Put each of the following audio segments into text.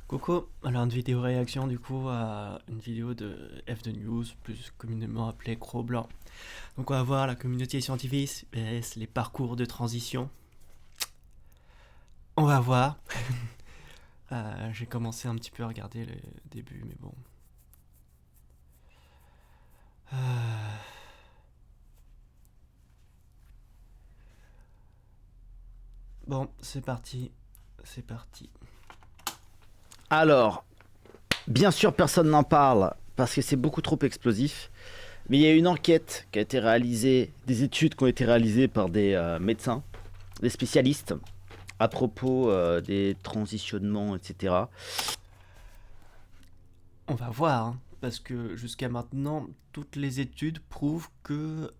Coucou, alors une vidéo réaction du coup à une vidéo de F de News, plus communément appelée Cro Blanc. Donc on va voir la communauté scientifique, vs les parcours de transition. On va voir. J'ai commencé un petit peu à regarder le début, mais bon. Euh, Bon, c'est parti. C'est parti. Alors, bien sûr, personne n'en parle parce que c'est beaucoup trop explosif. Mais il y a une enquête qui a été réalisée, des études qui ont été réalisées par des médecins, des spécialistes, à propos des transitionnements, etc. On va voir, hein, parce que jusqu'à maintenant, toutes les études prouvent que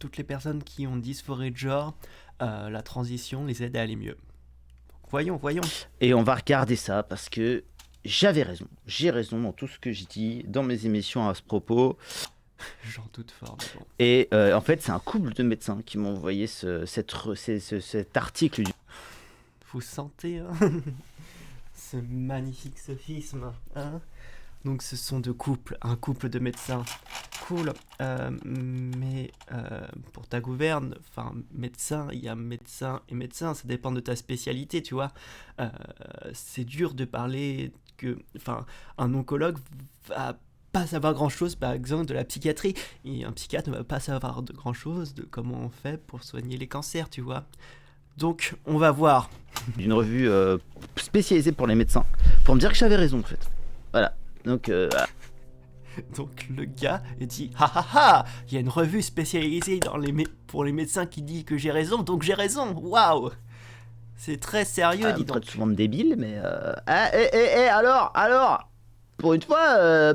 toutes les personnes qui ont dysphorie de genre, la transition les aide à aller mieux. Donc, voyons. Et on va regarder ça parce que j'avais raison. J'ai raison dans tout ce que j'ai dit dans mes émissions à ce propos. J'en doute fort, mais bon. Et en fait, c'est un couple de médecins qui m'ont envoyé cet article. Vous sentez hein, ce magnifique sophisme, hein? Donc ce sont deux couples, un couple de médecins. Cool. Mais pour ta gouverne, enfin médecin, il y a médecin et médecin, ça dépend de ta spécialité, tu vois. Euh, c'est dur de parler que, enfin, un oncologue va pas savoir grand chose, par exemple, de la psychiatrie, et un psychiatre ne va pas savoir de grand chose de comment on fait pour soigner les cancers, tu vois. Donc on va voir. D'une revue spécialisée pour les médecins, pour me dire que j'avais raison en fait. Voilà. Donc, Donc le gars dit ha ha ha, il y a une revue spécialisée pour les médecins qui dit que j'ai raison, donc j'ai raison. Waouh, c'est très sérieux, dis me traite donc. souvent de débile, mais alors, pour une fois,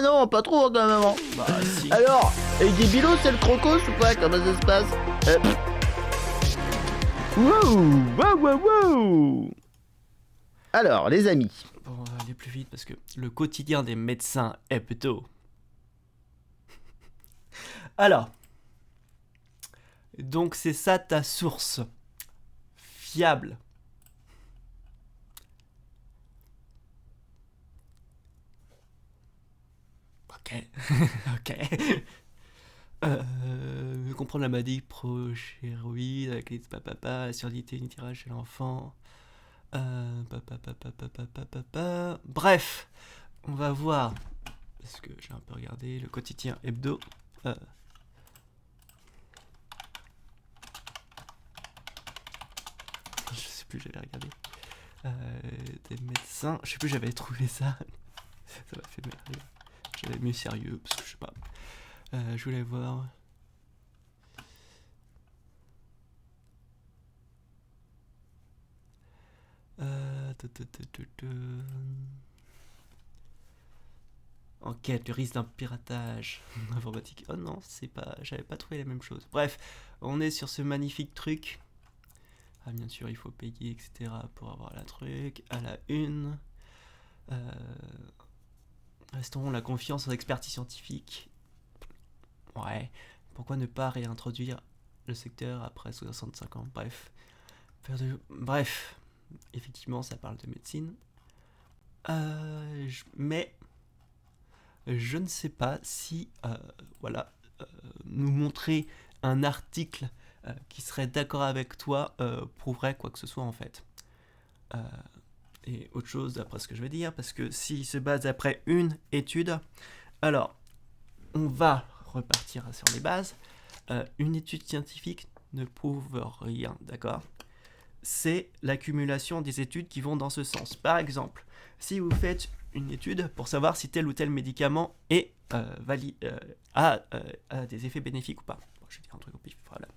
non, pas trop quand même. Hein. Bah si. Alors, et Débilo, c'est le crocos ou pas? Comment ça se passe? Wow. Alors, les amis, Bon, on va aller plus vite parce que le quotidien des médecins hebdo. Alors, donc c'est ça ta source fiable. Ok, ok. Comprendre la maladie prochéroïde avec les papa, la surdité unilatérale chez l'enfant. Bref, on va voir. Parce que j'ai un peu regardé le quotidien hebdo. Je sais plus, j'avais regardé. Des médecins. Je sais plus, j'avais trouvé ça. Ça m'a fait merder. J'avais mieux sérieux, parce que je sais pas. Je voulais voir. Enquête, le risque d'un piratage informatique. Oh non, c'est pas, j'avais pas trouvé la même chose. Bref, on est sur ce magnifique truc. Ah, bien sûr, il faut payer, etc. pour avoir la truc. À la une. Restaurons la confiance aux expertises scientifiques. Ouais. Pourquoi ne pas réintroduire le secteur après 65 ans? Bref. Bref. Effectivement, ça parle de médecine. Mais je ne sais pas si nous montrer un article qui serait d'accord avec toi prouverait quoi que ce soit en fait. Et autre chose d'après ce que je vais dire, parce que s'il se base après une étude, alors on va repartir sur les bases. Une étude scientifique ne prouve rien, d'accord? C'est l'accumulation des études qui vont dans ce sens. Par exemple, si vous faites une étude pour savoir si tel ou tel médicament a des effets bénéfiques ou pas. Bon, je vais dire un truc au pif, voilà.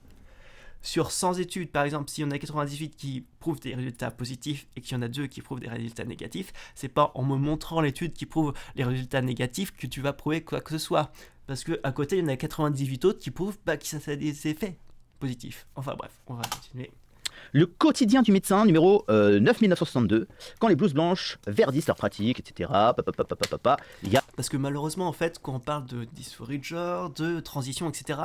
Sur 100 études, par exemple, si on a 98 qui prouvent des résultats positifs et qu'il y en a 2 qui prouvent des résultats négatifs, c'est pas en me montrant l'étude qui prouve les résultats négatifs que tu vas prouver quoi que ce soit. Parce qu'à côté, il y en a 98 autres qui prouvent que ça a des effets positifs. Enfin bref, on va continuer. le quotidien du médecin numéro 9962, quand les blouses blanches verdissent leurs pratiques, etc. Il y a Parce que malheureusement, en fait, quand on parle de dysphorie de genre, de transition, etc.,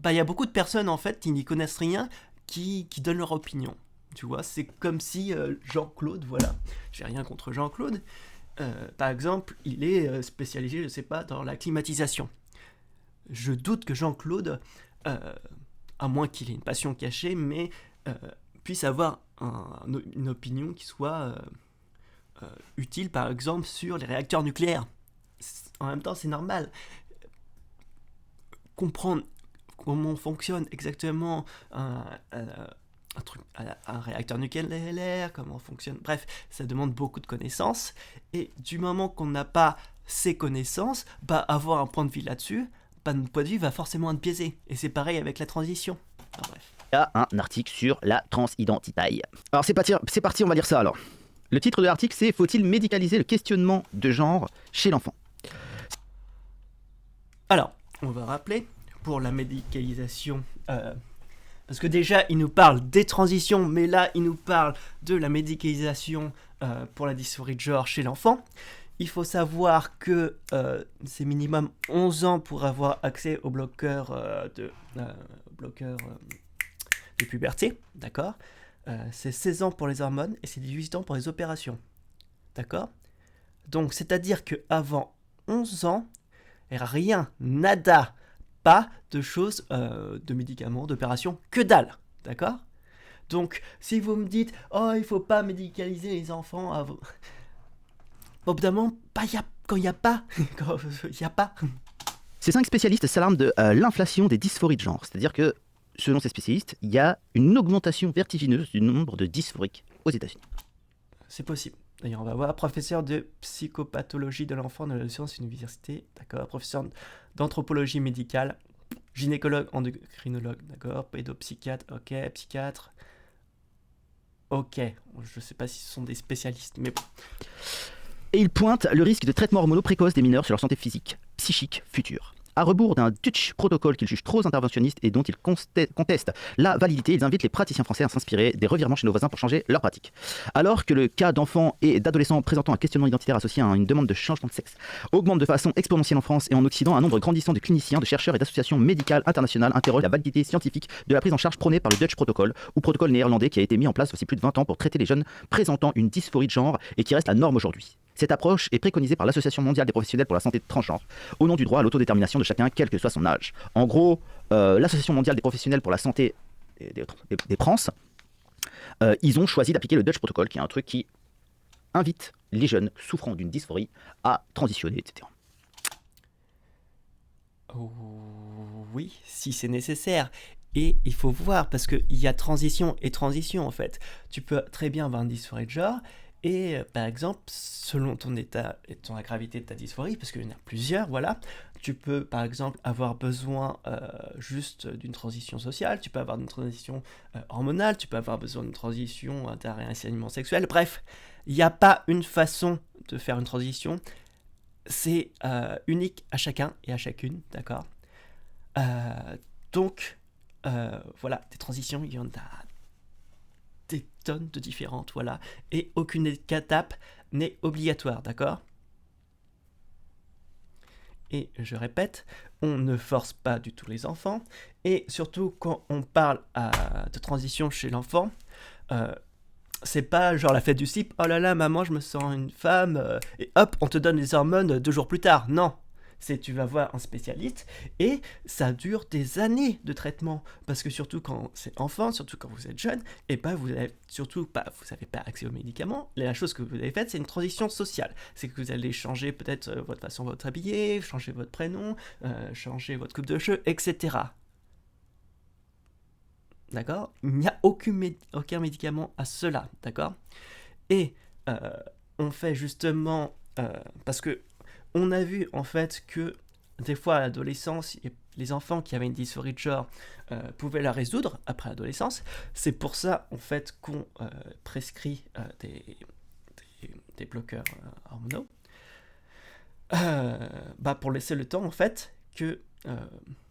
il y a beaucoup de personnes, en fait, qui n'y connaissent rien, qui donnent leur opinion. Tu vois, c'est comme si Jean-Claude, voilà, j'ai rien contre Jean-Claude, par exemple, il est spécialisé, je sais pas, dans la climatisation. Je doute que Jean-Claude, euh, à moins qu'il ait une passion cachée, mais euh, puisse avoir une opinion qui soit utile, par exemple, sur les réacteurs nucléaires. En même temps, c'est normal. Comprendre comment fonctionne exactement un réacteur nucléaire, comment fonctionne. Bref, ça demande beaucoup de connaissances. Et du moment qu'on n'a pas ces connaissances, bah, avoir un point de vue là-dessus, bah, notre point de vue va forcément être biaisé. Et c'est pareil avec la transition. Enfin, bref. Il y a un article sur la transidentité. Alors c'est parti, on va lire ça alors. Le titre de l'article c'est Faut-il médicaliser le questionnement de genre chez l'enfant? Alors, on va rappeler, pour la médicalisation, parce que déjà, il nous parle des transitions, mais là, il nous parle de la médicalisation pour la dysphorie de genre chez l'enfant. Il faut savoir que c'est minimum 11 ans pour avoir accès au bloqueur de puberté, d'accord. C'est 16 ans pour les hormones et c'est 18 ans pour les opérations, d'accord. Donc, c'est-à-dire qu'avant 11 ans, rien, nada, pas de choses, de médicaments, d'opérations, que dalle, d'accord. Donc, si vous me dites, oh, il faut pas médicaliser les enfants, au bout d'un moment, quand il n'y a pas, quand il n'y a pas. Ces 5 spécialistes s'alarment de l'inflation des dysphories de genre, c'est-à-dire que, selon ces spécialistes, il y a une augmentation vertigineuse du nombre de dysphoriques aux États-Unis. C'est possible. D'ailleurs, on va voir professeur de psychopathologie de l'enfant de la science université, d'accord, professeur d'anthropologie médicale, gynécologue, endocrinologue, d'accord, pédopsychiatre, ok, psychiatre, ok, je sais pas si ce sont des spécialistes, mais bon. Et il pointe le risque de traitement hormonaux précoce des mineurs sur leur santé physique, psychique future. À rebours d'un Dutch protocole qu'ils jugent trop interventionniste et dont ils contestent la validité, ils invitent les praticiens français à s'inspirer des revirements chez nos voisins pour changer leurs pratiques. Alors que le cas d'enfants et d'adolescents présentant un questionnement identitaire associé à une demande de changement de sexe augmente de façon exponentielle en France et en Occident, un nombre grandissant de cliniciens, de chercheurs et d'associations médicales internationales interrogent la validité scientifique de la prise en charge prônée par le Dutch protocol, ou protocole néerlandais qui a été mis en place voici plus de 20 ans pour traiter les jeunes présentant une dysphorie de genre et qui reste la norme aujourd'hui. Cette approche est préconisée par l'Association mondiale des professionnels pour la santé transgenre, au nom du droit à l'autodétermination de chacun, quel que soit son âge. En gros, l'Association mondiale des professionnels pour la santé des trans, ils ont choisi d'appliquer le Dutch Protocol, qui est un truc qui invite les jeunes souffrant d'une dysphorie à transitionner, etc. Oh, oui, si c'est nécessaire. Et il faut voir, parce qu'il y a transition et transition en fait. Tu peux très bien avoir une dysphorie de genre, et par exemple, selon ton état et la gravité de ta dysphorie, parce qu'il y en a plusieurs, voilà, tu peux par exemple avoir besoin juste d'une transition sociale, tu peux avoir une transition hormonale, tu peux avoir besoin d'une transition d'un réenseignement sexuel, bref, il n'y a pas une façon de faire une transition, c'est unique à chacun et à chacune, d'accord. Donc, voilà, des transitions, il y en a des tonnes de différentes, voilà, et aucune étape n'est obligatoire, d'accord. Et je répète, on ne force pas du tout les enfants, et surtout quand on parle de transition chez l'enfant, c'est pas genre la fête du slip, oh là là maman je me sens une femme, et hop on te donne les hormones 2 jours plus tard, non. C'est tu vas voir un spécialiste et ça dure des années de traitement parce que surtout quand c'est enfant, surtout quand vous êtes jeune, et bah vous avez surtout pas, vous n'avez pas accès aux médicaments. La chose que vous avez faite, c'est une transition sociale. C'est que vous allez changer peut-être votre façon de votre habiller, changer votre prénom, changer votre coupe de cheveux, etc. D'accord. Il n'y a aucun médicament à cela, d'accord. Et on fait justement parce que on a vu en fait que des fois à l'adolescence, les enfants qui avaient une dysphorie de genre pouvaient la résoudre après l'adolescence. C'est pour ça en fait qu'on prescrit des bloqueurs hormonaux. Bah pour laisser le temps en fait que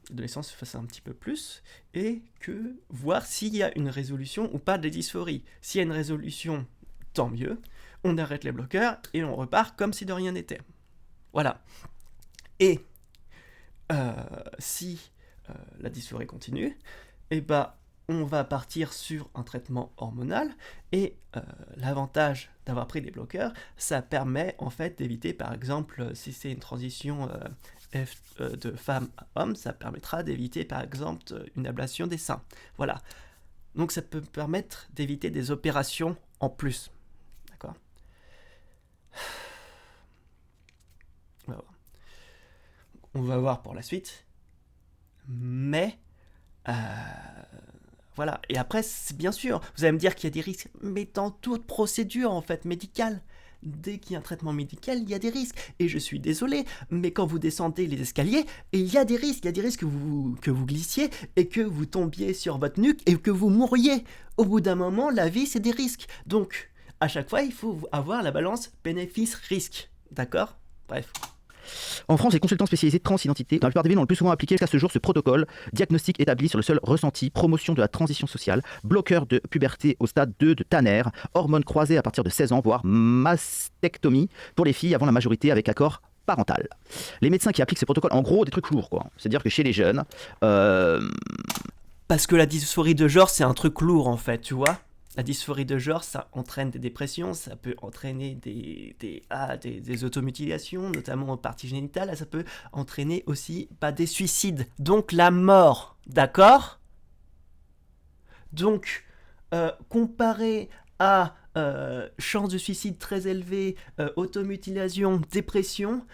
l'adolescence se fasse un petit peu plus et que voir s'il y a une résolution ou pas des dysphories. S'il y a une résolution, tant mieux. On arrête les bloqueurs et on repart comme si de rien n'était. Voilà. Et si la dysphorie continue, et bah on va partir sur un traitement hormonal et l'avantage d'avoir pris des bloqueurs, ça permet en fait d'éviter, par exemple, si c'est une transition de femme à homme, ça permettra d'éviter par exemple une ablation des seins. Voilà. Donc ça peut permettre d'éviter des opérations en plus. D'accord ? On va voir pour la suite. Mais voilà. Et après, bien sûr, vous allez me dire qu'il y a des risques, mais dans toute procédure en fait médicale, dès qu'il y a un traitement médical, il y a des risques. Et je suis désolé, mais quand vous descendez les escaliers, il y a des risques. Il y a des risques que vous glissiez et que vous tombiez sur votre nuque et que vous mouriez. Au bout d'un moment, la vie, c'est des risques. Donc, à chaque fois, il faut avoir la balance bénéfice-risque. D'accord ? Bref. En France, les consultants spécialisés de transidentité, dans la plupart des villes, ont le plus souvent appliqué jusqu'à ce jour ce protocole, diagnostic établi sur le seul ressenti, promotion de la transition sociale, bloqueur de puberté au stade 2 de Tanner, hormones croisées à partir de 16 ans, voire mastectomie pour les filles avant la majorité avec accord parental. Les médecins qui appliquent ces protocoles, en gros, des trucs lourds, quoi. C'est-à-dire que chez les jeunes... Parce que la dysphorie de genre, c'est un truc lourd, en fait, tu vois ? La dysphorie de genre, ça entraîne des dépressions, ça peut entraîner des automutilations, notamment en partie génitale, ça peut entraîner aussi des suicides, donc la mort, d'accord ? Donc, comparé à chance de suicide très élevée, automutilation, dépression,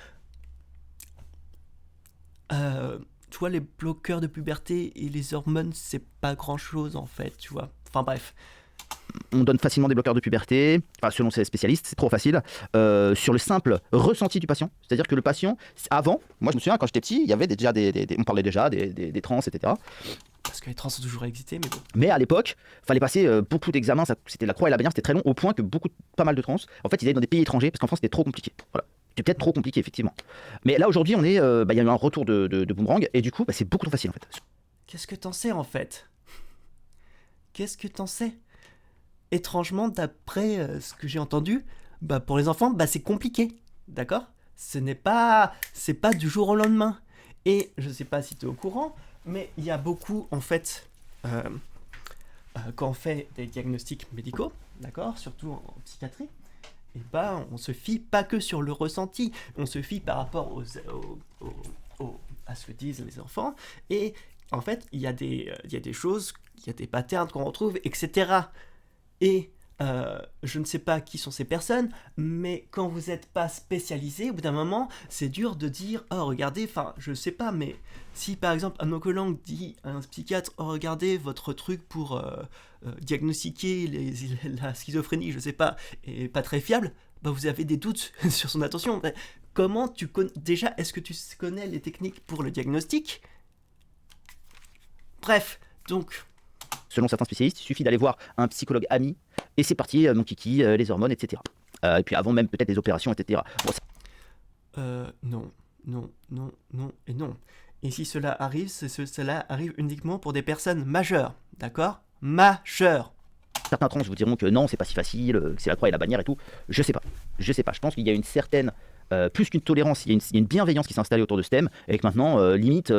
tu vois, les bloqueurs de puberté et les hormones, c'est pas grand-chose en fait, tu vois. Enfin bref. On donne facilement des bloqueurs de puberté, enfin, selon ces spécialistes, c'est trop facile, sur le simple ressenti du patient. C'est-à-dire que le patient, avant, moi je me souviens quand j'étais petit, il y avait déjà on parlait déjà des trans, etc. Parce que les trans ont toujours existé, mais bon. Mais à l'époque, il fallait passer beaucoup d'examens, c'était la croix et la bannière, c'était très long, au point que pas mal de trans, en fait, ils allaient dans des pays étrangers, parce qu'en France, c'était trop compliqué. Voilà. C'était peut-être trop compliqué, effectivement. Mais là, aujourd'hui, il y a eu un retour de boomerang, et du coup, c'est beaucoup trop facile, en fait. Qu'est-ce que t'en sais, en fait ? Qu'est-ce que t'en sais ? Étrangement, d'après ce que j'ai entendu, pour les enfants, c'est compliqué, d'accord ? C'est pas du jour au lendemain. Et je sais pas si tu es au courant, mais il y a beaucoup, en fait, quand on fait des diagnostics médicaux, d'accord, surtout en psychiatrie, et on se fie pas que sur le ressenti, on se fie par rapport à ce que disent les enfants, et en fait, il y a des choses, il y a des patterns qu'on retrouve, etc. Et je ne sais pas qui sont ces personnes, mais quand vous n'êtes pas spécialisé, au bout d'un moment, c'est dur de dire « Oh, regardez, enfin, je sais pas, mais si par exemple un oncologue dit à un psychiatre « Oh, regardez, votre truc pour diagnostiquer la schizophrénie, je sais pas, est pas très fiable », vous avez des doutes sur son attention. Comment tu connais... Déjà, est-ce que tu connais les techniques pour le diagnostic ? Bref, donc... Selon certains spécialistes, il suffit d'aller voir un psychologue ami, et c'est parti, mon kiki, les hormones, etc. Et puis avant même peut-être les opérations, etc. Non, et non. Et si cela arrive, cela arrive uniquement pour des personnes majeures, d'accord ? Majeures. Certains trans vous diront que non, c'est pas si facile, que c'est la croix et la bannière et tout. Je sais pas. Je pense qu'il y a une certaine, plus qu'une tolérance, il y a une bienveillance qui s'est installée autour de ce thème, et que maintenant, limite...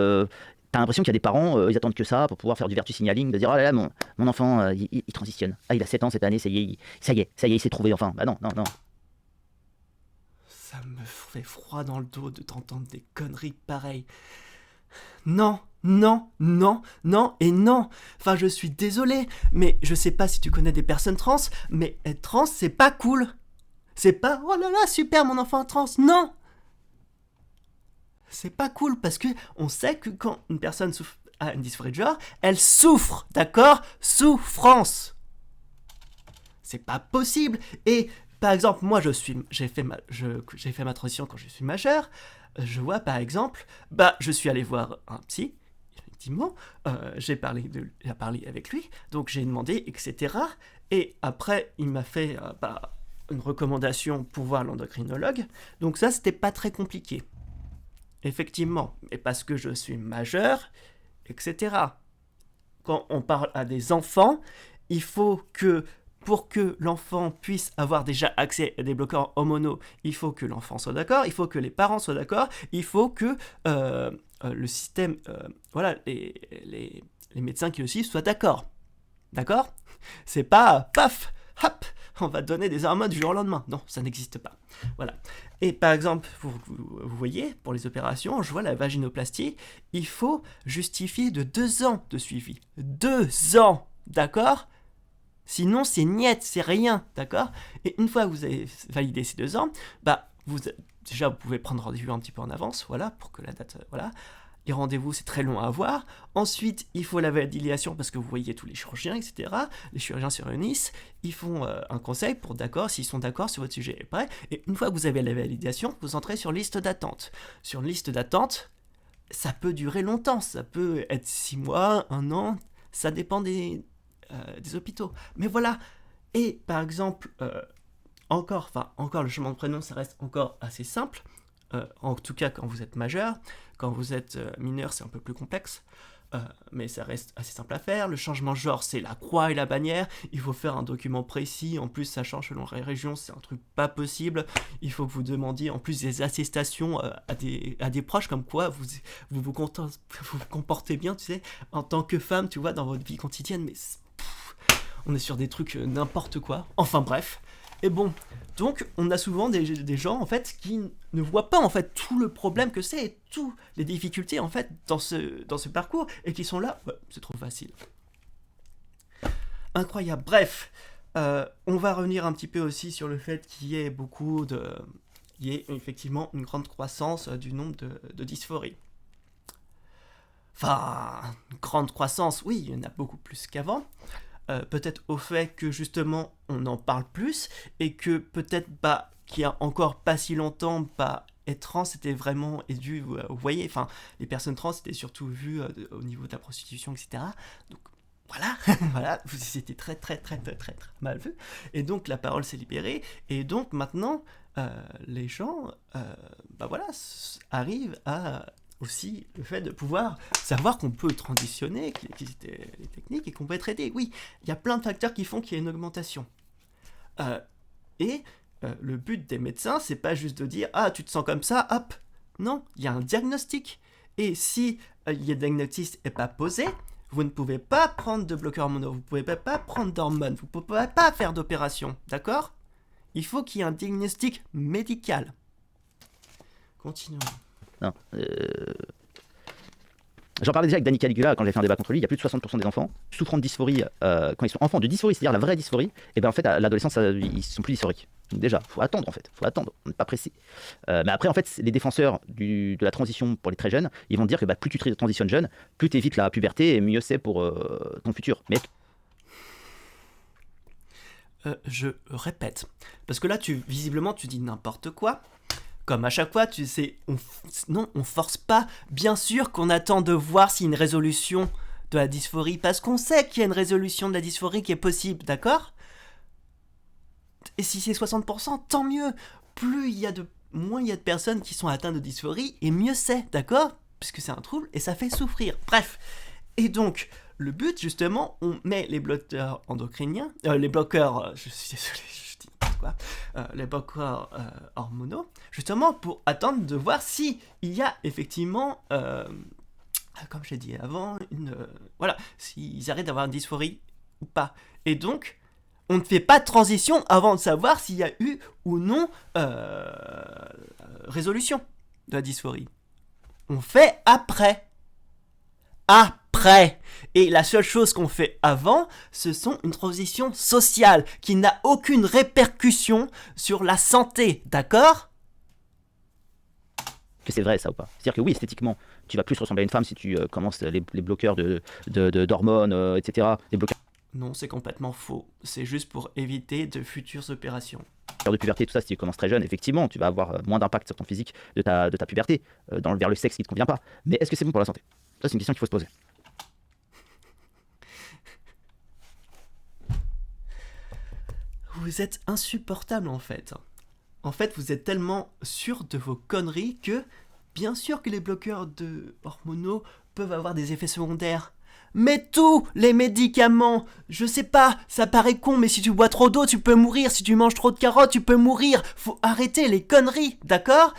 T'as l'impression qu'il y a des parents, ils attendent que ça pour pouvoir faire du virtue signaling, de dire oh là là, mon enfant, il transitionne. Ah, il a 7 ans cette année, ça y est, il s'est trouvé enfin. Bah non. Ça me fait froid dans le dos de t'entendre des conneries pareilles. Non. Et non. Enfin, je suis désolé, mais je sais pas si tu connais des personnes trans, mais être trans, c'est pas cool. C'est pas oh là là, super, mon enfant est trans. Non. C'est pas cool parce que on sait que quand une personne a une dysphorie de genre, elle souffre, d'accord ? Souffrance. C'est pas possible. Et par exemple, moi j'ai fait ma transition quand je suis majeur. Je vois par exemple, je suis allé voir un psy. Effectivement, j'ai parlé avec lui, donc j'ai demandé, etc. Et après, il m'a fait une recommandation pour voir l'endocrinologue. Donc ça, c'était pas très compliqué. Effectivement, mais parce que je suis majeur, etc. Quand on parle à des enfants, il faut que, pour que l'enfant puisse avoir déjà accès à des bloqueurs hormonaux, il faut que l'enfant soit d'accord, il faut que les parents soient d'accord, il faut que le système, les médecins qui le suivent soient d'accord. d'accord? C'est pas paf, hop, on va donner des hormones du jour au lendemain. Non, ça n'existe pas. Voilà. Et par exemple, vous voyez, pour les opérations, je vois la vaginoplastie, il faut justifier de 2 ans de suivi. 2 ans, d'accord? Sinon, c'est niet, c'est rien, d'accord? Et une fois que vous avez validé ces 2 ans, bah, déjà, vous pouvez prendre rendez-vous un petit peu en avance, voilà, pour que la date, voilà. Les rendez-vous, c'est très long à avoir. Ensuite, il faut la validation parce que vous voyez tous les chirurgiens, etc. Les chirurgiens se réunissent, ils font un conseil pour d'accord, s'ils sont d'accord sur votre sujet est prêt. Et une fois que vous avez la validation, vous entrez sur liste d'attente. Sur une liste d'attente, ça peut durer longtemps. Ça peut être 6 mois, 1 an. Ça dépend des hôpitaux. Mais voilà. Et par exemple, encore le changement de prénom, ça reste encore assez simple. En tout cas, quand vous êtes majeur. Quand vous êtes mineur, c'est un peu plus complexe. Mais ça reste assez simple à faire. Le changement de genre, c'est la croix et la bannière. Il faut faire un document précis. En plus, ça change selon les régions. C'est un truc pas possible. Il faut que vous demandiez en plus des attestations à des proches, comme quoi vous comportez bien, tu sais, en tant que femme, tu vois, dans votre vie quotidienne. Mais on est sur des trucs n'importe quoi. Enfin bref. Et bon, donc on a souvent des gens en fait qui ne voient pas en fait tout le problème que c'est et toutes les difficultés en fait dans ce parcours et qui sont là, ouais, c'est trop facile. Incroyable. Bref, on va revenir un petit peu aussi sur le fait qu'il y ait effectivement une grande croissance du nombre de dysphories. Enfin, une grande croissance, oui, il y en a beaucoup plus qu'avant. Peut-être au fait que justement on en parle plus et que peut-être qu'il y a encore pas si longtemps être trans c'était vraiment dû, vous voyez, enfin les personnes trans c'était surtout vu au niveau de la prostitution, etc. Donc voilà, voilà, c'était très très très très très très mal vu et donc la parole s'est libérée et donc maintenant les gens voilà arrivent à aussi le fait de pouvoir savoir qu'on peut transitionner, qu'il existe les techniques et qu'on peut être aidé. Oui, il y a plein de facteurs qui font qu'il y a une augmentation. Le but des médecins, c'est pas juste de dire « Ah, tu te sens comme ça, hop !» Non, il y a un diagnostic. Et si le diagnostic n'est pas posé, vous ne pouvez pas prendre de bloqueurs hormonaux, vous ne pouvez pas prendre d'hormones, vous ne pouvez pas faire d'opération, d'accord? Il faut qu'il y ait un diagnostic médical. Continuons. Non, J'en parlais déjà avec Danny Caligula quand j'ai fait un débat contre lui. Il y a plus de 60% des enfants souffrant de dysphorie quand ils sont enfants, de dysphorie, c'est-à-dire la vraie dysphorie. Et bien en fait, à l'adolescence, ils sont plus dysphoriques. Donc déjà, faut attendre en fait, on n'est pas pressé. Mais après, en fait, les défenseurs de la transition pour les très jeunes, ils vont dire que plus tu transitionnes jeune, plus tu évites la puberté et mieux c'est pour ton futur. Mais je répète, parce que là, visiblement, tu dis n'importe quoi. Comme à chaque fois, tu sais, on force pas. Bien sûr qu'on attend de voir s'il y a une résolution de la dysphorie, parce qu'on sait qu'il y a une résolution de la dysphorie qui est possible, d'accord? Et si c'est 60%, tant mieux. Moins il y a de personnes qui sont atteintes de dysphorie, et mieux c'est, d'accord? Puisque c'est un trouble, et ça fait souffrir. Bref. Et donc, le but, justement, on met les bloqueurs endocriniens, les bloqueurs, je suis désolé, les bloqueurs hormonaux, justement pour attendre de voir si il y a effectivement, comme j'ai dit avant, s'ils arrêtent d'avoir une dysphorie ou pas. Et donc, on ne fait pas de transition avant de savoir s'il y a eu ou non résolution de la dysphorie. On fait après. Et la seule chose qu'on fait avant, ce sont une transition sociale qui n'a aucune répercussion sur la santé, d'accord? Que c'est vrai ça ou pas? C'est-à-dire que oui, esthétiquement, tu vas plus ressembler à une femme si tu commences les bloqueurs d'hormones, etc. Les bloqueurs Non, c'est complètement faux. C'est juste pour éviter de futures opérations. De puberté, tout ça, si tu commences très jeune, effectivement, tu vas avoir moins d'impact sur ton physique de ta puberté, vers le sexe qui ne te convient pas. Mais est-ce que c'est bon pour la santé? Ça, c'est une question qu'il faut se poser. Vous êtes insupportable en fait. En fait, vous êtes tellement sûr de vos conneries que, bien sûr que les bloqueurs hormonaux peuvent avoir des effets secondaires. Mais tous les médicaments, je sais pas, ça paraît con, mais si tu bois trop d'eau, tu peux mourir. Si tu manges trop de carottes, tu peux mourir. Faut arrêter les conneries, d'accord?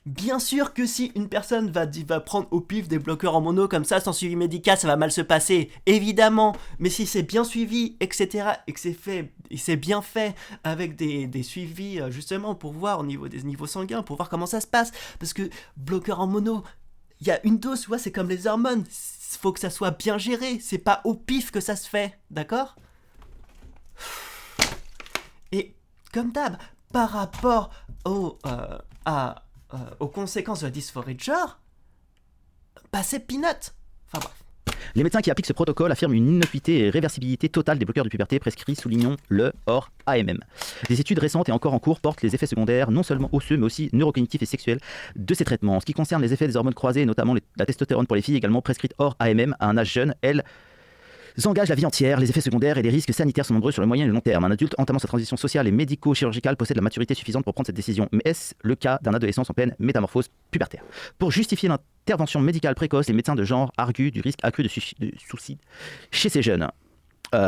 Bien sûr que si une personne va prendre au pif des bloqueurs en mono comme ça sans suivi médical, ça va mal se passer, évidemment. Mais si c'est bien suivi, etc., et que c'est fait, et c'est bien fait avec des suivis justement pour voir au niveau des niveaux sanguins, pour voir comment ça se passe. Parce que bloqueur en mono, il y a une dose, tu vois, c'est comme les hormones. Faut que ça soit bien géré, c'est pas au pif que ça se fait, d'accord? Et comme d'hab, par rapport aux conséquences de la dysphorie de genre, bah c'est peanut. Enfin bref. Les médecins qui appliquent ce protocole affirment une innocuité et réversibilité totale des bloqueurs de puberté prescrits, soulignons le hors AMM. Des études récentes et encore en cours portent les effets secondaires, non seulement osseux, mais aussi neurocognitifs et sexuels de ces traitements. En ce qui concerne les effets des hormones croisées, notamment la testostérone pour les filles, également prescrite hors AMM à un âge jeune, elle engage la vie entière. Les effets secondaires et les risques sanitaires sont nombreux sur le moyen et le long terme. Un adulte entamant sa transition sociale et médico-chirurgicale possède la maturité suffisante pour prendre cette décision. Mais est-ce le cas d'un adolescent en pleine métamorphose pubertaire? Pour justifier l'intervention médicale précoce, les médecins de genre arguent du risque accru de suicide chez ces jeunes.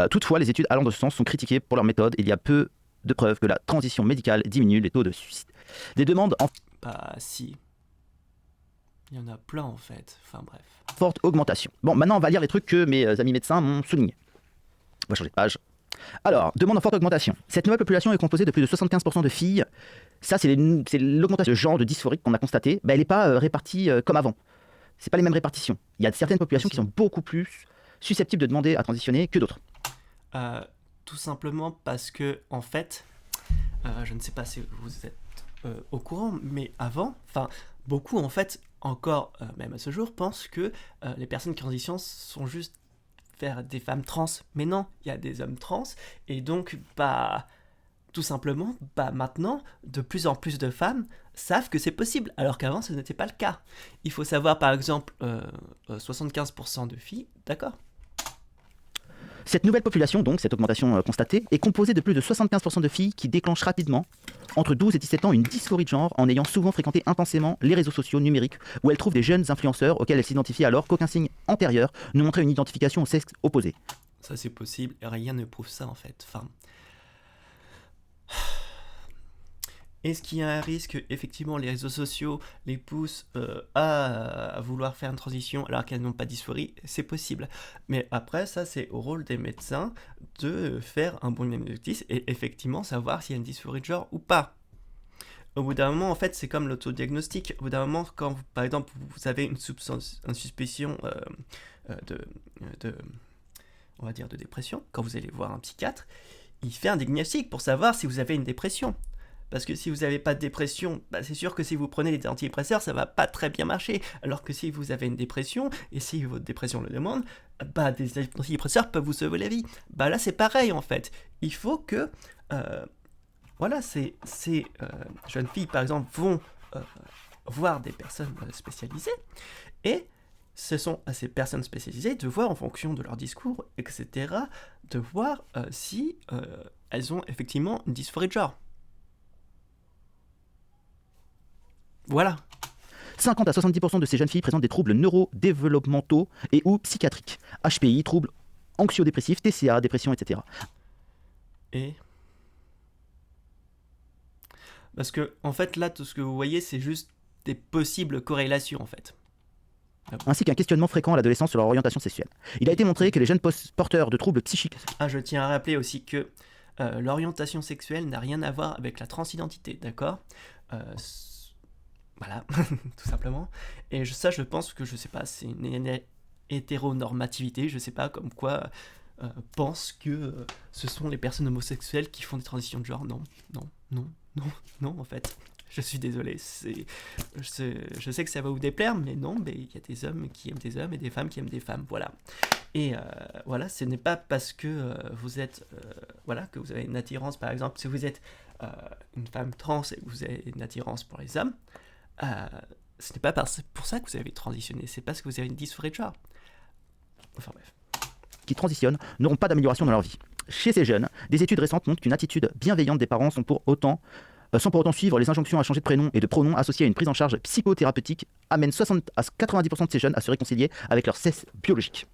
Toutefois, les études allant dans ce sens sont critiquées pour leur méthode. Il y a peu de preuves que la transition médicale diminue les taux de suicide. Des demandes en Bah si. Il y en a plein en fait. Enfin bref. forte augmentation. Bon, maintenant on va lire les trucs que mes amis médecins m'ont soulignés. On va changer de page. Alors, demande en forte augmentation. Cette nouvelle population est composée de plus de 75% de filles. Ça, c'est l'augmentation de genre de dysphorique qu'on a constaté. Ben, elle n'est pas répartie comme avant. C'est pas les mêmes répartitions. Il y a certaines populations qui sont beaucoup plus susceptibles de demander à transitionner que d'autres. Tout simplement parce que, en fait, je ne sais pas si vous êtes au courant, mais avant, enfin, beaucoup en fait, encore même à ce jour, pensent que les personnes qui transitionnent sont juste vers des femmes trans. Mais non, il y a des hommes trans, et donc, bah, tout simplement, bah, maintenant, de plus en plus de femmes savent que c'est possible, alors qu'avant, ce n'était pas le cas. Il faut savoir, par exemple, 75% de filles, d'accord. Cette nouvelle population, donc cette augmentation constatée, est composée de plus de 75% de filles qui déclenchent rapidement, entre 12 et 17 ans, une dysphorie de genre en ayant souvent fréquenté intensément les réseaux sociaux numériques où elles trouvent des jeunes influenceurs auxquels elles s'identifient alors qu'aucun signe antérieur ne montrait une identification au sexe opposé. Ça c'est possible, et rien ne prouve ça en fait. Enfin, est-ce qu'il y a un risque que effectivement les réseaux sociaux les poussent à vouloir faire une transition alors qu'elles n'ont pas de dysphorie? C'est possible. Mais après, ça c'est au rôle des médecins de faire un bon diagnostic et effectivement savoir s'il y a une dysphorie de genre ou pas. Au bout d'un moment, en fait, c'est comme l'autodiagnostic. Au bout d'un moment, quand vous, par exemple vous avez une suspicion de, on va dire, de dépression, quand vous allez voir un psychiatre, il fait un diagnostic pour savoir si vous avez une dépression. Parce que si vous n'avez pas de dépression, bah c'est sûr que si vous prenez des antidépresseurs, ça va pas très bien marcher. Alors que si vous avez une dépression, et si votre dépression le demande, bah des antidépresseurs peuvent vous sauver la vie. Bah là c'est pareil en fait. Il faut que, voilà, ces jeunes filles par exemple vont voir des personnes spécialisées, et ce sont à ces personnes spécialisées de voir en fonction de leur discours, etc., de voir si elles ont effectivement une dysphorie de genre. Voilà. 50 à 70% de ces jeunes filles présentent des troubles neurodéveloppementaux et ou psychiatriques. HPI, troubles anxio-dépressifs, TCA, dépression, etc. Et parce que en fait là tout ce que vous voyez c'est juste des possibles corrélations en fait. Ainsi qu'un questionnement fréquent à l'adolescence sur leur orientation sexuelle. Il a été montré que les jeunes porteurs de troubles psychiques... Je tiens à rappeler aussi que l'orientation sexuelle n'a rien à voir avec la transidentité, d'accord? Voilà, tout simplement. Et ça, je pense que, je sais pas, c'est une hétéronormativité, je sais pas, comme quoi pense que ce sont les personnes homosexuelles qui font des transitions de genre. Non, non, non, non, non, en fait. Je suis désolé, je sais que ça va vous déplaire, mais non, mais il y a des hommes qui aiment des hommes et des femmes qui aiment des femmes, voilà. Et voilà, ce n'est pas parce que vous êtes, voilà, que vous avez une attirance, par exemple, si vous êtes une femme trans et que vous avez une attirance pour les hommes, ce n'est pas pour ça que vous avez transitionné, c'est parce que vous avez une dysphorie de genre. Enfin bref. Qui transitionnent n'auront pas d'amélioration dans leur vie. Chez ces jeunes, des études récentes montrent qu'une attitude bienveillante des parents sans pour autant suivre les injonctions à changer de prénom et de pronom associées à une prise en charge psychothérapeutique amène 60 à 90% de ces jeunes à se réconcilier avec leur sexe biologique.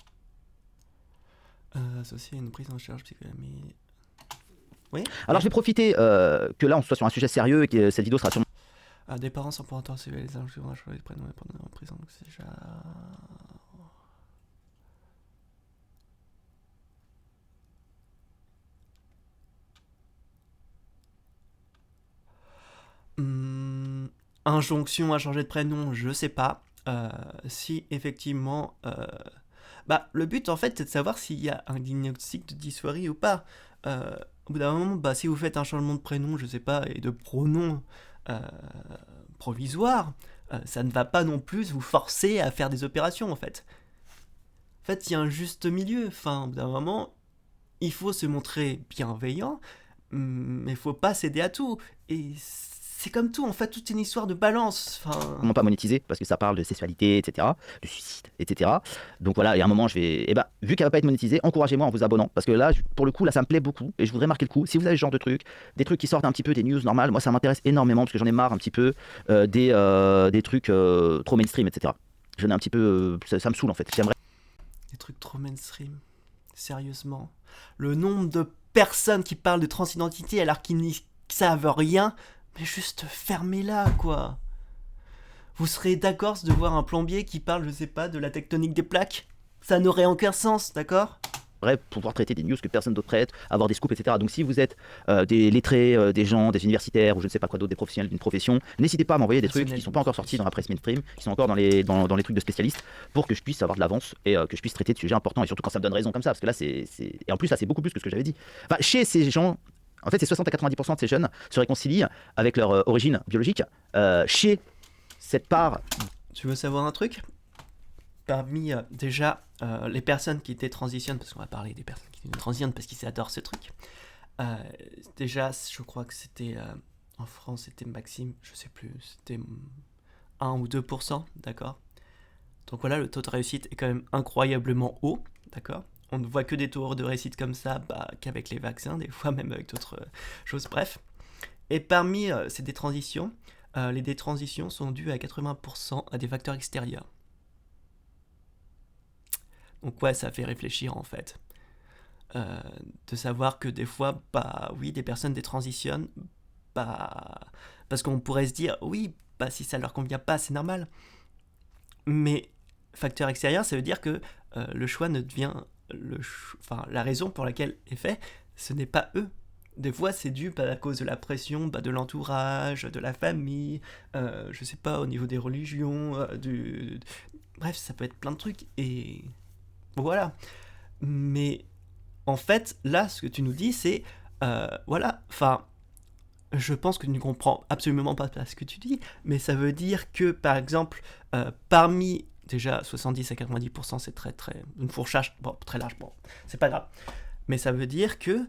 Associé à une prise en charge psychothérapeutique. Oui. Alors je vais profiter que là on soit sur un sujet sérieux et que cette vidéo sera sûrement... Des parents sans pour autant céder les injonctions, on a choisi de prénom et pendant en prison, donc c'est déjà... Injonction à changer de prénom, je sais pas. Si effectivement... le but en fait c'est de savoir s'il y a un diagnostic de dysphorie ou pas. Au bout d'un moment, si vous faites un changement de prénom, je sais pas, et de pronom euh, provisoire, ça ne va pas non plus vous forcer à faire des opérations en fait. En fait, il y a un juste milieu. Enfin, au bout d'un moment, il faut se montrer bienveillant, mais il faut pas céder à tout. Et c'est comme tout, en fait, toute une histoire de balance. Enfin, Comment pas monétiser parce que ça parle de sexualité, etc., de suicide, etc. Donc voilà, et à un moment, je vais, vu qu'elle va pas être monétisée, encouragez-moi en vous abonnant parce que là, pour le coup, là, ça me plaît beaucoup et je voudrais marquer le coup. Si vous avez ce genre de trucs, des trucs qui sortent un petit peu des news normales, moi, ça m'intéresse énormément parce que j'en ai marre un petit peu des trucs trop mainstream, etc. J'en ai un petit peu, ça me saoule en fait. J'aimerais. des trucs trop mainstream. Sérieusement. Le nombre de personnes qui parlent de transidentité alors qu'ils n'y savent rien, mais juste fermez-la, quoi. Vous serez d'accord de voir un plombier qui parle, je sais pas, de la tectonique des plaques? Ça n'aurait aucun sens, d'accord? Pouvoir traiter des news que personne d'autre traite, avoir des scoops, etc. Donc si vous êtes des lettrés, des gens, des universitaires ou je ne sais pas quoi d'autre, des professionnels d'une profession, n'hésitez pas à m'envoyer des trucs qui ne sont pas encore sortis dans la presse mainstream, qui sont encore dans les trucs de spécialistes, pour que je puisse avoir de l'avance et que je puisse traiter de sujets importants et surtout quand ça me donne raison comme ça, parce que là et en plus là c'est beaucoup plus que ce que j'avais dit. Enfin, chez ces gens, en fait c'est 60 à 90% de ces jeunes se réconcilient avec leur origine biologique. Chez cette part. Tu veux savoir un truc? Parmi déjà les personnes qui étaient transitionnes, parce qu'on va parler des personnes qui transitionnent parce qu'ils adorent ce truc. Déjà, je crois que c'était en France, c'était Maxime, je sais plus, c'était 1 ou 2%, d'accord? Donc voilà, le taux de réussite est quand même incroyablement haut, d'accord? On ne voit que des taux de réussite comme ça qu'avec les vaccins, des fois même avec d'autres choses, bref. Et parmi ces détransitions, les détransitions sont dues à 80% à des facteurs extérieurs. Donc ouais, ça fait réfléchir en fait. De savoir que des fois, oui, des personnes détransitionnent, parce qu'on pourrait se dire, oui, si ça leur convient pas, c'est normal. Mais facteur extérieur, ça veut dire que le choix ne devient... la raison pour laquelle est fait, ce n'est pas eux. Des fois, c'est dû à cause de la pression de l'entourage, de la famille, je sais pas, au niveau des religions, bref, ça peut être plein de trucs, et voilà. Mais en fait, là, ce que tu nous dis, c'est, voilà, je pense que tu ne comprends absolument pas ce que tu dis, mais ça veut dire que, par exemple, parmi, déjà, 70 à 90%, c'est très, très, une fourchette, très large, c'est pas grave, mais ça veut dire que,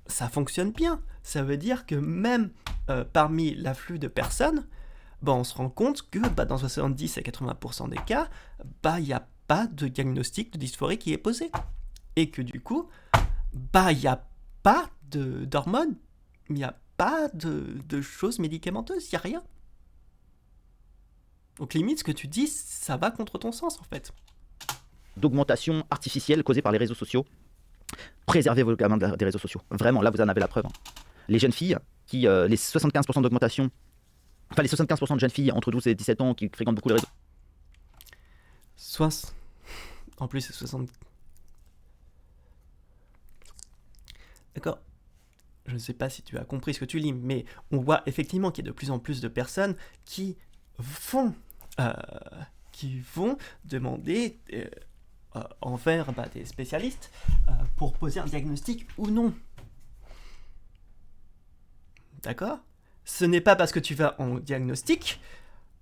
ça fonctionne bien. Ça veut dire que même parmi l'afflux de personnes, on se rend compte que dans 70 à 80% des cas, il n'y a pas de diagnostic de dysphorie qui est posé. Et que du coup, il n'y a pas d'hormones, il n'y a pas de choses médicamenteuses, il n'y a rien. Donc limite, ce que tu dis, ça va contre ton sens en fait. D'augmentation artificielle causée par les réseaux sociaux. Préservez vos gamins des réseaux sociaux. Vraiment, là vous en avez la preuve. Les jeunes filles, les 75% d'augmentation, les 75% de jeunes filles entre 12 et 17 ans qui fréquentent beaucoup les réseaux. En plus, c'est 60. D'accord. Je ne sais pas si tu as compris ce que tu lis, mais on voit effectivement qu'il y a de plus en plus de personnes qui vont demander envers des spécialistes pour poser un diagnostic ou non. D'accord? Ce n'est pas parce que tu vas en diagnostic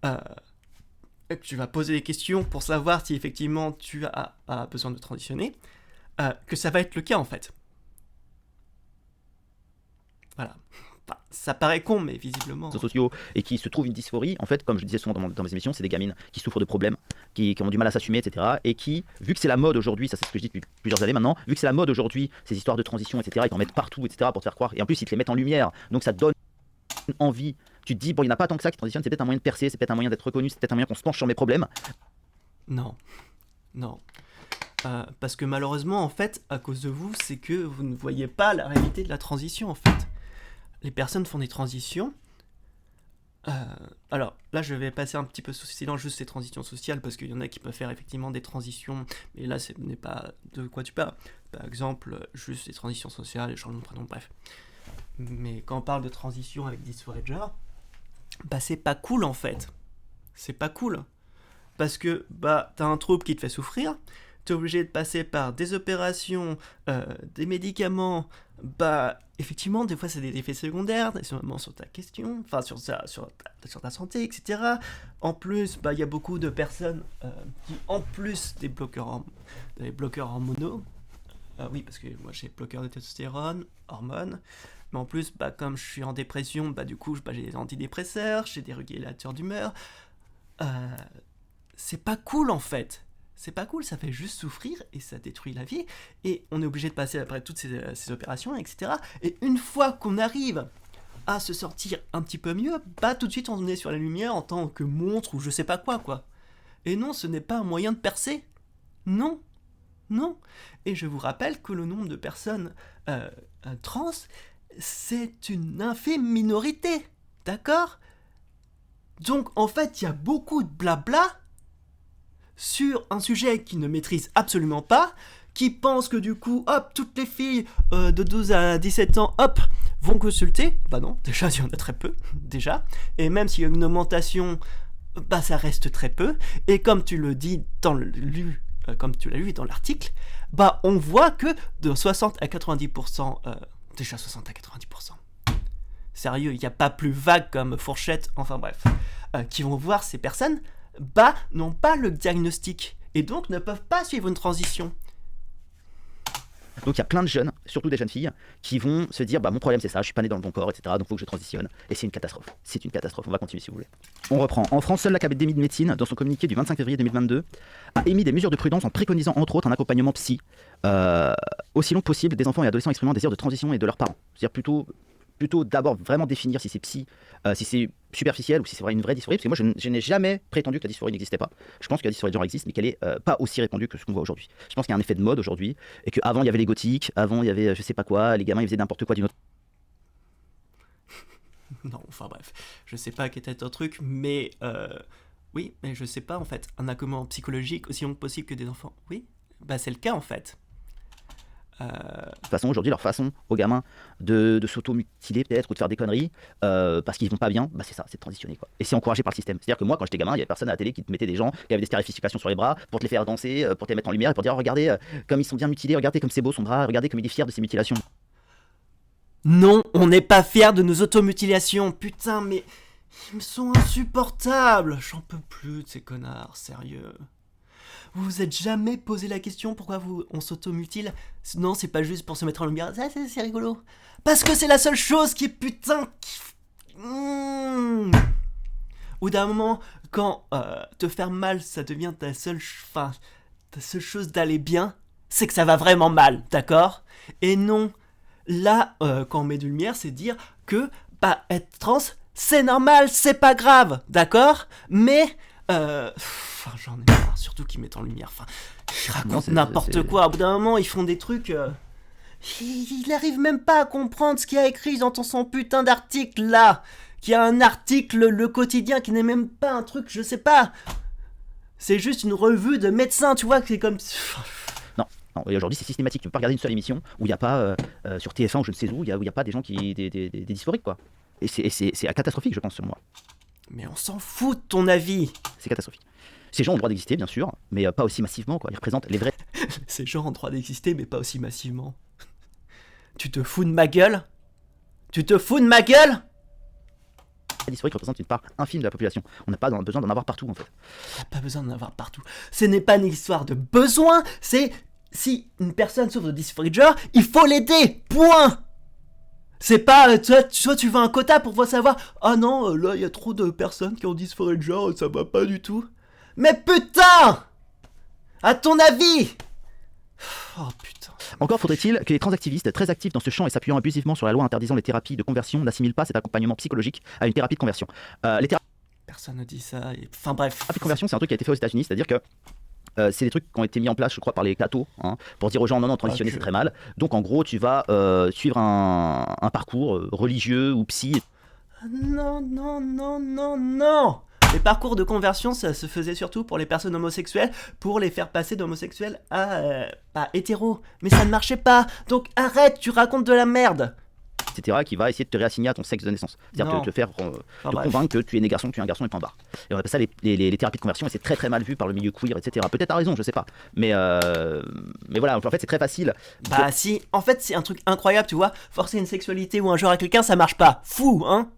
que tu vas poser des questions pour savoir si effectivement tu as besoin de transitionner que ça va être le cas en fait. Voilà. Ça paraît con, mais visiblement. Sociaux et qui se trouvent une dysphorie, en fait, comme je disais souvent dans mes émissions, c'est des gamines qui souffrent de problèmes, qui ont du mal à s'assumer, etc. Et qui, vu que c'est la mode aujourd'hui, ça c'est ce que je dis depuis plusieurs années maintenant, vu que c'est la mode aujourd'hui, ces histoires de transition, etc., ils t'en mettent partout, etc., pour te faire croire. Et en plus, ils te les mettent en lumière, donc ça te donne envie. Tu te dis, il n'y en a pas tant que ça qui transitionnent, c'est peut-être un moyen de percer, c'est peut-être un moyen d'être reconnu, c'est peut-être un moyen qu'on se penche sur mes problèmes. Non. Parce que malheureusement, en fait, à cause de vous, c'est que vous ne voyez pas la réalité de la transition, en fait. les personnes font des transitions. Alors là, je vais passer un petit peu sous silence juste ces transitions sociales parce qu'il y en a qui peuvent faire effectivement des transitions, mais là, ce n'est pas de quoi tu parles. Par exemple, juste les transitions sociales, les changements de prénom, bref. Mais quand on parle de transition avec Dysphorager, bah c'est pas cool en fait. C'est pas cool. Parce que bah t'as un trouble qui te fait souffrir, t'es obligé de passer par des opérations, des médicaments, bah effectivement des fois c'est des effets secondaires, notamment sur ta question, enfin sur ta santé, etc. En plus, bah il y a beaucoup de personnes qui en plus des bloqueurs en mono, oui parce que moi j'ai bloqueur de testostérone, hormones, mais en plus bah comme je suis en dépression, bah du coup j'ai des antidépresseurs, j'ai des régulateurs d'humeur, c'est pas cool en fait. C'est pas cool, ça fait juste souffrir et ça détruit la vie. Et on est obligé de passer après toutes ces opérations, etc. Et une fois qu'on arrive à se sortir un petit peu mieux, bah tout de suite on est sur la lumière en tant que monstre ou je sais pas quoi. Et non, ce n'est pas un moyen de percer. Non, non. Et je vous rappelle que le nombre de personnes trans, c'est une infime minorité. D'accord ? Donc en fait, il y a beaucoup de blabla sur un sujet qu'ils ne maîtrisent absolument pas, qui pensent que du coup, hop, toutes les filles de 12 à 17 ans, hop, vont consulter. Bah non, déjà, il y en a très peu, déjà. Et même s'il y a une augmentation, bah ça reste très peu. Et comme tu le dis comme tu l'as lu dans l'article, bah on voit que de 60 à 90%, déjà 60 à 90%, sérieux, il n'y a pas plus vague comme fourchette, enfin bref, qui vont voir ces personnes, bah, n'ont pas le diagnostic et donc ne peuvent pas suivre une transition. Donc il y a plein de jeunes, surtout des jeunes filles, qui vont se dire bah mon problème c'est ça, je suis pas né dans le bon corps, etc. Donc il faut que je transitionne. Et c'est une catastrophe. C'est une catastrophe. On va continuer si vous voulez. On reprend. En France, seule l'Académie de médecine, dans son communiqué du 25 février 2022, a émis des mesures de prudence en préconisant entre autres un accompagnement psy aussi long que possible des enfants et adolescents exprimant un désir de transition et de leurs parents. C'est-à-dire plutôt d'abord vraiment définir si c'est psy, si c'est superficiel ou si c'est une vraie dysphorie, parce que moi je n'ai jamais prétendu que la dysphorie n'existait pas. Je pense que la dysphorie de genre existe, mais qu'elle est pas aussi répandue que ce qu'on voit aujourd'hui. Je pense qu'il y a un effet de mode aujourd'hui, et qu'avant il y avait les gothiques, avant il y avait je sais pas quoi, les gamins ils faisaient n'importe quoi d'une autre. Non, enfin bref, je sais pas quel était ton truc, mais oui, mais je sais pas en fait, un accompagnement psychologique aussi long que possible que des enfants, oui, bah c'est le cas en fait. De toute façon, aujourd'hui, leur façon aux gamins de s'auto-mutiler peut-être ou de faire des conneries parce qu'ils vont pas bien, bah c'est ça, c'est de transitionner quoi. Et c'est encouragé par le système. C'est-à-dire que moi, quand j'étais gamin, il y avait personne à la télé qui te mettait des gens qui avaient des stérifications sur les bras pour te les faire danser, pour te les mettre en lumière et pour dire oh, regardez comme ils sont bien mutilés, regardez comme c'est beau son bras, regardez comme il est fier de ses mutilations. Non, on n'est pas fiers de nos automutilations, putain, mais ils me sont insupportables. J'en peux plus de ces connards, sérieux. Vous vous êtes jamais posé la question pourquoi on s'automutile? Non, c'est pas juste pour se mettre en lumière. Ça, c'est rigolo. Parce que c'est la seule chose qui est putain. Ou d'un moment, quand te faire mal, ça devient ta seule chose d'aller bien, c'est que ça va vraiment mal, d'accord? Et non, là, quand on met de lumière, c'est dire que bah être trans, c'est normal, c'est pas grave, d'accord? Mais j'en ai marre, surtout qu'ils mettent en lumière. Ils racontent n'importe quoi. Au bout d'un moment, ils font des trucs. Il arrive même pas à comprendre ce qu'il y a écrit dans son putain d'article là. Qu'il y a un article, Le Quotidien, qui n'est même pas un truc, je sais pas. C'est juste une revue de médecins, tu vois, que c'est comme. Non, et aujourd'hui c'est systématique. Tu peux pas regarder une seule émission où il n'y a pas sur TF1 ou je ne sais où, il y a pas des gens qui des dysphoriques quoi. Et c'est catastrophique, je pense, sur moi. Mais on s'en fout de ton avis. C'est catastrophique. Ces gens ont le droit d'exister, bien sûr, mais pas aussi massivement, quoi. Ils représentent les vrais. Ces gens ont le droit d'exister, mais pas aussi massivement. Tu te fous de ma gueule? Tu te fous de ma gueule? Les dysphoriques représentent une part infime de la population. On n'a pas besoin d'en avoir partout, en fait. On n'a pas besoin d'en avoir partout. Ce n'est pas une histoire de besoin, c'est si une personne souffre de dysphorie de genre, il faut l'aider. Point. C'est pas, toi tu veux un quota pour pouvoir savoir, ah non, là il y a trop de personnes qui ont dysphorie de genre, ça va pas du tout. Mais putain! À ton avis! Oh putain. Encore faudrait-il que les transactivistes, très actifs dans ce champ et s'appuyant abusivement sur la loi interdisant les thérapies de conversion, n'assimilent pas cet accompagnement psychologique à une thérapie de conversion. Personne ne dit ça, enfin bref. Thérapie de conversion, c'est un truc qui a été fait aux États-Unis, c'est-à-dire que C'est des trucs qui ont été mis en place, je crois, par les cathos, hein, pour dire aux gens non, transitionner Ok. c'est très mal. Donc en gros, tu vas suivre un parcours religieux ou psy. Non, non, non, non, non. Les parcours de conversion, ça se faisait surtout pour les personnes homosexuelles, pour les faire passer d'homosexuels à hétéros. Mais ça ne marchait pas. Donc arrête, tu racontes de la merde. etc., qui va essayer de te réassigner à ton sexe de naissance. C'est-à-dire Non. te faire Enfin, te bref. convaincre que tu es né garçon, que tu es un garçon et point barre. Et on appelle ça les thérapies de conversion, et c'est très très mal vu par le milieu queer, etc. Peut-être à raison, je sais pas. Mais voilà, en fait c'est très facile. Bah si, en fait c'est un truc incroyable, tu vois. Forcer une sexualité ou un genre à quelqu'un, ça marche pas. Fou, hein.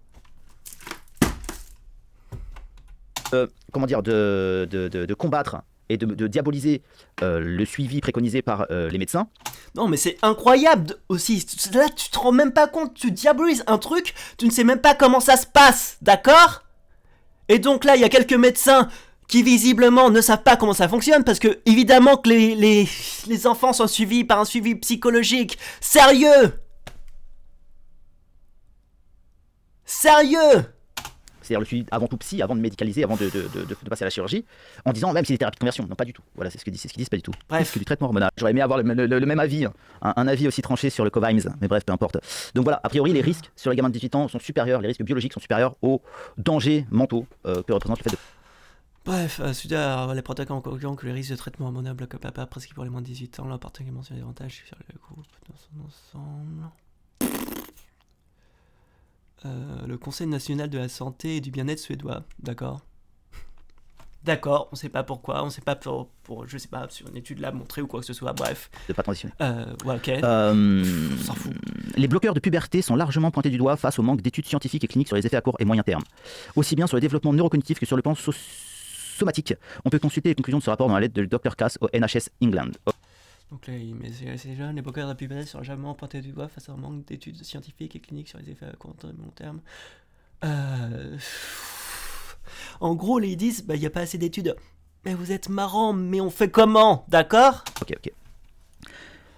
Comment dire, de combattre et de diaboliser le suivi préconisé par les médecins. Non mais c'est incroyable aussi. Là tu te rends même pas compte, tu diabolises un truc, tu ne sais même pas comment ça se passe, d'accord? Et donc là il y a quelques médecins qui visiblement ne savent pas comment ça fonctionne parce que évidemment que les enfants sont suivis par un suivi psychologique. Sérieux. Sérieux. C'est-à-dire le suivi avant tout psy, avant de médicaliser, avant de passer à la chirurgie, en disant même si c'est des thérapies de conversion. Non, pas du tout. Voilà, c'est ce qu'ils disent, pas du tout. Bref. C'est du traitement hormonal. J'aurais aimé avoir le même avis, hein, un avis aussi tranché sur le Covimes, mais bref, peu importe. Donc voilà, a priori, les risques sur les gamins de 18 ans sont supérieurs, les risques biologiques sont supérieurs aux dangers mentaux que représente le fait de. Bref, suite à les protocoles en concluant que les risques de traitement hormonal bloquent papa presque pour les moins de 18 ans, l'important également sur les avantages sur le groupe dans son ensemble. Le Conseil national de la santé et du bien-être suédois, d'accord. D'accord, on sait pas pourquoi, on sait pas pour je sais pas, sur une étude l'a montré ou quoi que ce soit, bref. De pas transitionner. Ouais, ok. Euh, S'en fout. les bloqueurs de puberté sont largement pointés du doigt face au manque d'études scientifiques et cliniques sur les effets à court et moyen terme. Aussi bien sur le développement neurocognitif que sur le plan somatique. On peut consulter les conclusions de ce rapport dans la lettre de Dr. Cass au NHS England. Donc là, mais ces jeunes, les bloqueurs de la puberté sont largement pointés du doigt face au manque d'études scientifiques et cliniques sur les effets à court et long terme. En gros, ils disent, bah, il n'y a pas assez d'études. Mais vous êtes marrant, mais on fait comment, d'accord? Ok.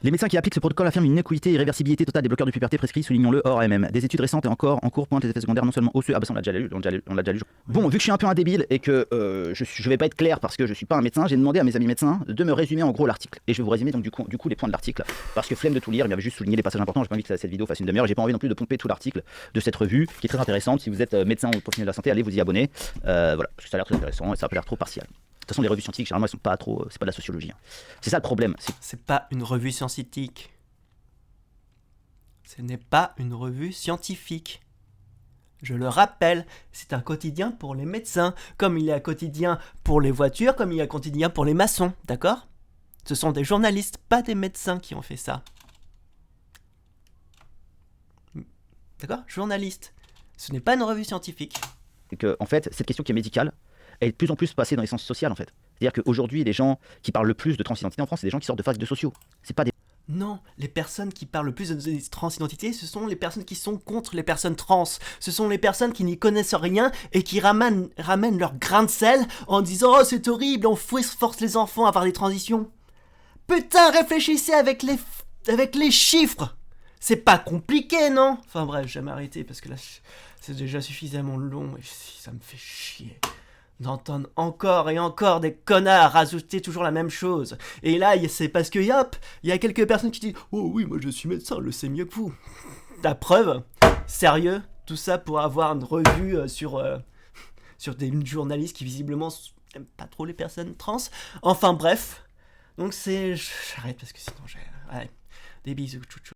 Les médecins qui appliquent ce protocole affirment une inéquité et irréversibilité totale des bloqueurs de puberté prescrits, soulignons-le, hors AMM. Des études récentes et encore en cours pointent les effets secondaires non seulement osseux. Ah bah ça on l'a déjà lu. Bon, vu que je suis un peu un débile et que je vais pas être clair parce que je suis pas un médecin, j'ai demandé à mes amis médecins de me résumer en gros l'article. Et je vais vous résumer donc du coup les points de l'article. Parce que flemme de tout lire, il m'avait juste souligné les passages importants, j'ai pas envie que cette vidéo fasse une demi-heure, j'ai pas envie non plus de pomper tout l'article de cette revue qui est très intéressante. Si vous êtes médecin ou professionnel de la santé, allez vous y abonner. Voilà, parce que ça a l'air très intéressant et ça a pas l'air trop partial. De toute façon, les revues scientifiques, généralement, elles sont pas trop. C'est pas de la sociologie. Hein. C'est ça le problème. C'est pas une revue scientifique. Ce n'est pas une revue scientifique. Je le rappelle, c'est un quotidien pour les médecins, comme il y a un quotidien pour les voitures, comme il y a un quotidien pour les maçons, d'accord? Ce sont des journalistes, pas des médecins qui ont fait ça. D'accord? Journaliste. Ce n'est pas une revue scientifique. C'est que, en fait, cette question qui est médicale, elle est de plus en plus passée dans les sciences sociales, en fait. C'est-à-dire qu'aujourd'hui, les gens qui parlent le plus de transidentité en France, c'est des gens qui sortent de facs de sociaux. C'est pas des. Non, les personnes qui parlent le plus de transidentité, ce sont les personnes qui sont contre les personnes trans. Ce sont les personnes qui n'y connaissent rien et qui ramènent leur grain de sel en disant « Oh, c'est horrible, on force les enfants à avoir des transitions. » Putain, réfléchissez avec les chiffres. C'est pas compliqué, non? Enfin bref, je vais m'arrêter parce que là, c'est déjà suffisamment long et ça me fait chier d'entendre encore et encore des connards rajouter toujours la même chose. Et là, c'est parce que, hop, il y a quelques personnes qui disent « Oh oui, moi je suis médecin, je le sais mieux que vous. » La preuve, sérieux, tout ça pour avoir une revue sur des journalistes qui visiblement n'aiment pas trop les personnes trans. Enfin bref, donc c'est... J'arrête parce que sinon j'ai... Ouais, des bisous, chouchou.